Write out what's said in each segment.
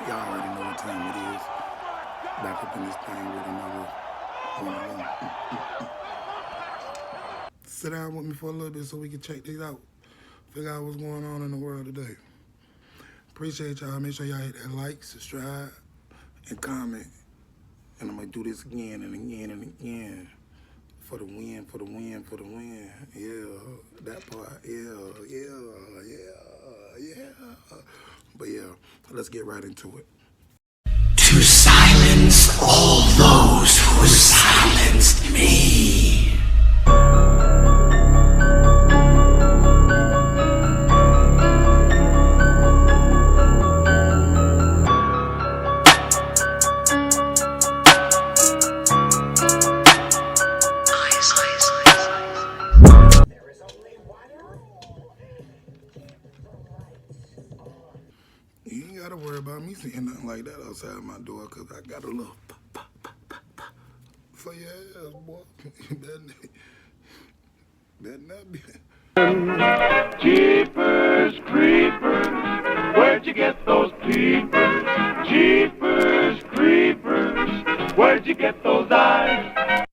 Y'all already know what time it is. Back up in this thing with another one of them. Sit down with me for a little bit so we can check these out. Figure out what's going on in the world today. Appreciate y'all. Make sure y'all hit that like, subscribe, and comment. And I'm gonna do this again and again and again. For the win, for the win, for the win. Yeah, that part. Yeah. But yeah, let's get right into it. To silence all those who silenced me. You ain't gotta worry about me seeing nothing like that outside my door, cause I got a little for your ass, boy. Better not be. Jeepers creepers, where'd you get those peepers? Jeepers creepers, where'd you get those eyes?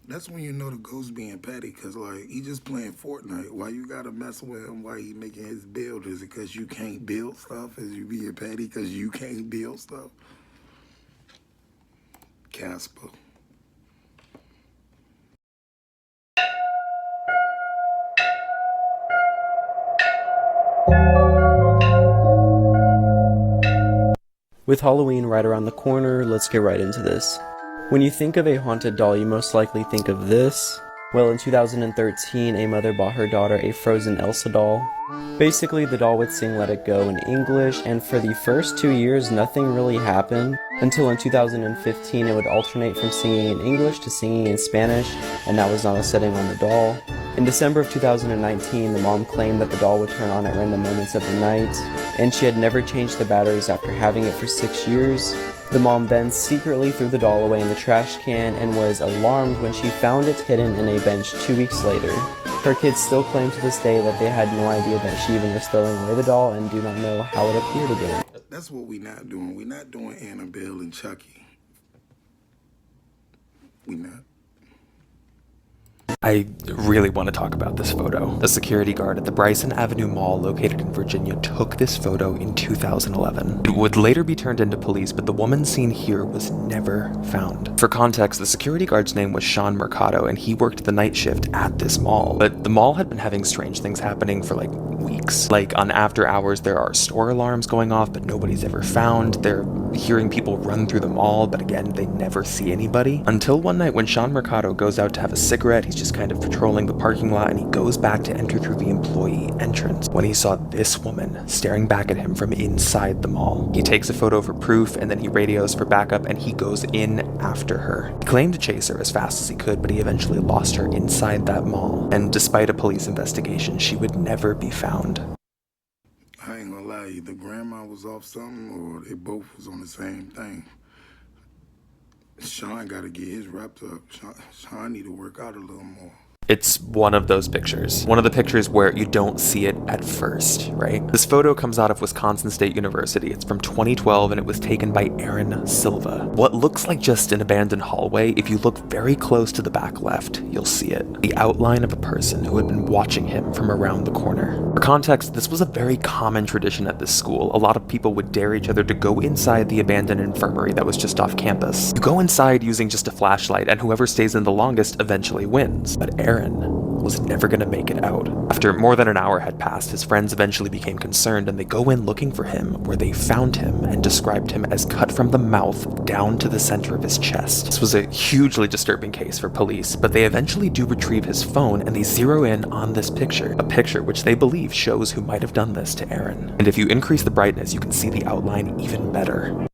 That's when you know the ghost being petty, cause like he just playing Fortnite. Why you gotta mess with him? Why he making his build? Is it cause you can't build stuff? Is you being petty cause you can't build stuff? Casper. With Halloween right around the corner, let's get right into this. When you think of a haunted doll, you most likely think of this. Well, in 2013, a mother bought her daughter a frozen Elsa doll. Basically, the doll would sing Let It Go in English, and for the first 2 years, nothing really happened. Until in 2015, it would alternate from singing in English to singing in Spanish, and that was not a setting on the doll. In December of 2019, the mom claimed that the doll would turn on at random moments of the night, and she had never changed the batteries after having it for 6 years. The mom then secretly threw the doll away in the trash can and was alarmed when she found it hidden in a bench 2 weeks later. Her kids still claim to this day that they had no idea that she even was throwing away the doll and do not know how it appeared again. That's what we not doing. We not doing Annabelle and Chucky. We not. I really want to talk about this photo. The security guard at the Bryson Avenue Mall located in Virginia took this photo in 2011. It would later be turned into police, but the woman seen here was never found. For context, the security guard's name was Sean Mercado, and he worked the night shift at this mall. But the mall had been having strange things happening for like weeks. Like on after hours, there are store alarms going off, but nobody's ever found. They're hearing people run through the mall, but again, they never see anybody. Until one night when Sean Mercado goes out to have a cigarette, he's just kind of patrolling the parking lot, and he goes back to enter through the employee entrance when he saw this woman staring back at him from inside the mall. He takes a photo for proof, and then he radios for backup, and he goes in after her. He claimed to chase her as fast as he could, but he eventually lost her inside that mall, and despite a police investigation, she would never be found. I ain't gonna lie, either grandma was off something or they both was on the same thing. Sean gotta get his wrapped up. Sean need to work out a little more. It's one of those pictures. One of the pictures where you don't see it at first, right? This photo comes out of Wisconsin State University. It's from 2012 and it was taken by Aaron Silva. What looks like just an abandoned hallway, if you look very close to the back left, you'll see it. The outline of a person who had been watching him from around the corner. For context, this was a very common tradition at this school. A lot of people would dare each other to go inside the abandoned infirmary that was just off campus. You go inside using just a flashlight and whoever stays in the longest eventually wins. But Aaron was never going to make it out. After more than an hour had passed, his friends eventually became concerned and they go in looking for him, where they found him and described him as cut from the mouth down to the center of his chest. This was a hugely disturbing case for police, but they eventually do retrieve his phone and they zero in on this picture, a picture which they believe shows who might have done this to Aaron. And if you increase the brightness, you can see the outline even better.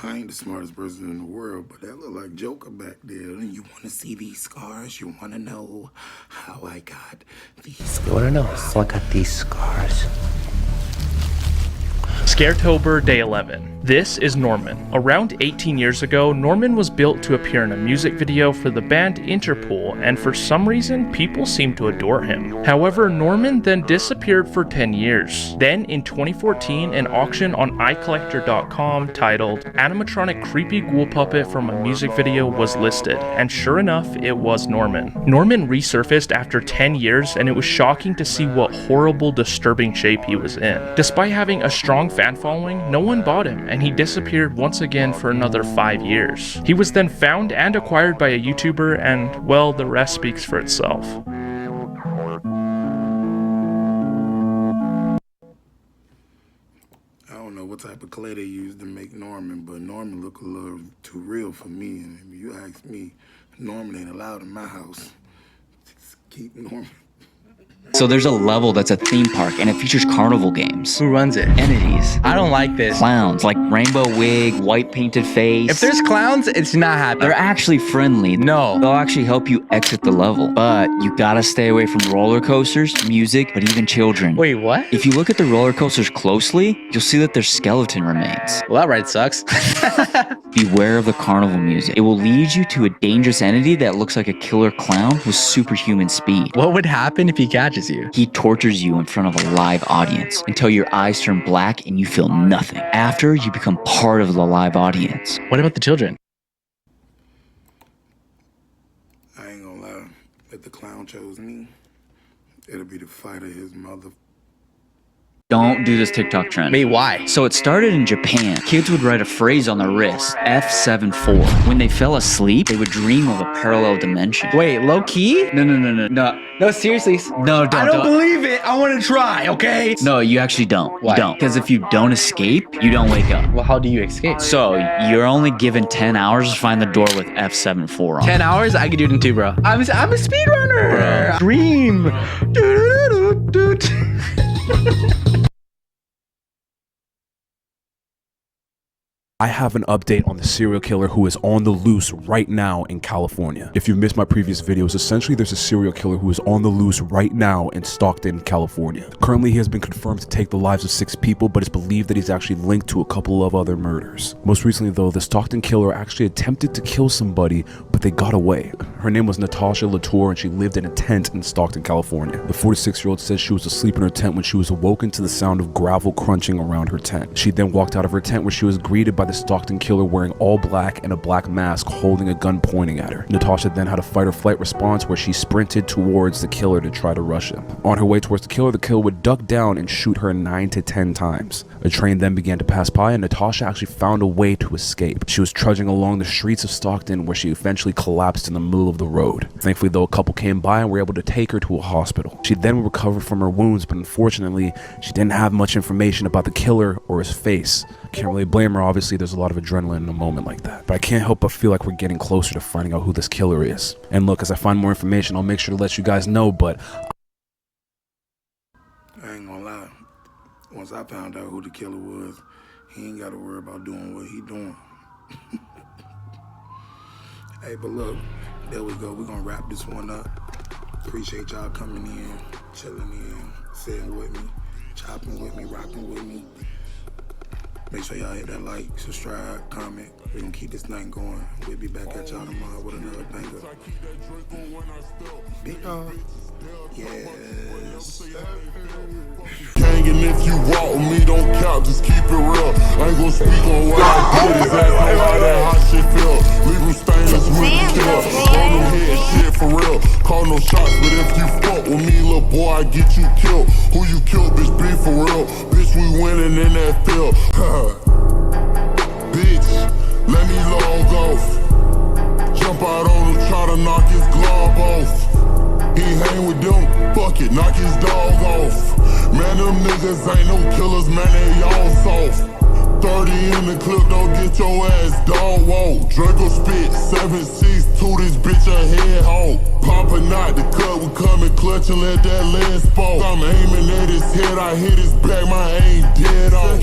I ain't the smartest person in the world, but that look like Joker back there. And you want to see these scars? You want to know how I got these scars? You wanna know how I got these scars? Scaretober Day 11. This is Norman. Around 18 years ago, Norman was built to appear in a music video for the band Interpol, and for some reason, people seem to adore him. However, Norman then disappeared for 10 years. Then, in 2014, an auction on iCollector.com titled Animatronic Creepy Ghoul Puppet from a Music Video was listed, and sure enough, it was Norman. Norman resurfaced after 10 years, and it was shocking to see what horrible, disturbing shape he was in. Despite having a strong fan following, no one bought him, and he disappeared once again for another 5 years. He was then found and acquired by a YouTuber, and, well, the rest speaks for itself. I don't know what type of clay they used to make Norman, but Norman look a little too real for me. And if you ask me, Norman ain't allowed in my house. Just keep Norman. So there's a level that's a theme park and it features carnival games. Who runs it? Entities. I don't like this. Clowns, like rainbow wig, white painted face. If there's clowns, it's not happening. They're actually friendly. No. They'll actually help you exit the level. But you gotta stay away from roller coasters, music, but even children. Wait, what? If you look at the roller coasters closely, you'll see that there's skeleton remains. Well, that ride sucks. Beware of the carnival music. It will lead you to a dangerous entity that looks like a killer clown with superhuman speed. What would happen if he catches you? He tortures you in front of a live audience until your eyes turn black and you feel nothing. After, you become part of the live audience. What about the children? I ain't gonna lie. If the clown chose me, it'll be the fight of his mother. Don't do this TikTok trend. Wait, why? So it started in Japan. Kids would write a phrase on their wrist, F74. When they fell asleep, they would dream of a parallel dimension. Wait, low key? No. No, seriously. No, I don't. don't believe it. I want to try, okay? No, you actually don't. Why? You don't. Because if you don't escape, you don't wake up. Well, how do you escape? So you're only given 10 hours to find the door with F74 on. 10 hours? I could do it in 2, bro. I'm a speedrunner. Dream. I have an update on the serial killer who is on the loose right now in California. If you've missed my previous videos, essentially there's a serial killer who is on the loose right now in Stockton, California. Currently, he has been confirmed to take the lives of 6 people, but it's believed that he's actually linked to a couple of other murders. Most recently though, the Stockton killer actually attempted to kill somebody, but they got away. Her name was Natasha Latour and she lived in a tent in Stockton, California. The 46-year-old said she was asleep in her tent when she was awoken to the sound of gravel crunching around her tent. She then walked out of her tent where she was greeted by the Stockton killer wearing all black and a black mask holding a gun pointing at her. Natasha then had a fight or flight response where she sprinted towards the killer to try to rush him. On her way towards the killer would duck down and shoot her 9 to 10 times. A train then began to pass by and Natasha actually found a way to escape. She was trudging along the streets of Stockton where she eventually collapsed in the middle of the road. Thankfully though, a couple came by and were able to take her to a hospital. She then recovered from her wounds, but unfortunately she didn't have much information about the killer or his face. Can't really blame her, obviously there's a lot of adrenaline in a moment like that. But I can't help but feel like we're getting closer to finding out who this killer is. And look, as I find more information, I'll make sure to let you guys know, but I ain't gonna lie. Once I found out who the killer was, he ain't gotta worry about doing what he doing. Hey, but look, there we go. We're gonna wrap this one up. Appreciate y'all coming in, chilling in, sitting with me, chopping with me, rocking with me. Make sure y'all hit that like, subscribe, comment. We're gonna keep this thing going. We'll be back at y'all tomorrow with another banger. Big dog. Yes. Hanging if you walk with me, don't count, just keep it real. I ain't gon' speak on what I did, it's ask me how that hot shit feel. Leave them stainless with the kill. Throw them head shit for real. Call no shots, but if you fuck with me, little boy, I get you killed. Who you killed, bitch, be for real. Bitch, we winning in that field. Bitch, let me log off. Jump out on him, try to knock his glove off. He hang with them, fuck it, knock his dog off. Man, them niggas ain't no killers, man, they all soft. 30 in the clip, don't get your ass dog walk. Draco spit, 7-6 to this bitch a head hog. Poppin' out the cut, we coming clutch and let that lens fall. I'm aiming at his head, I hit his back, my aim dead off.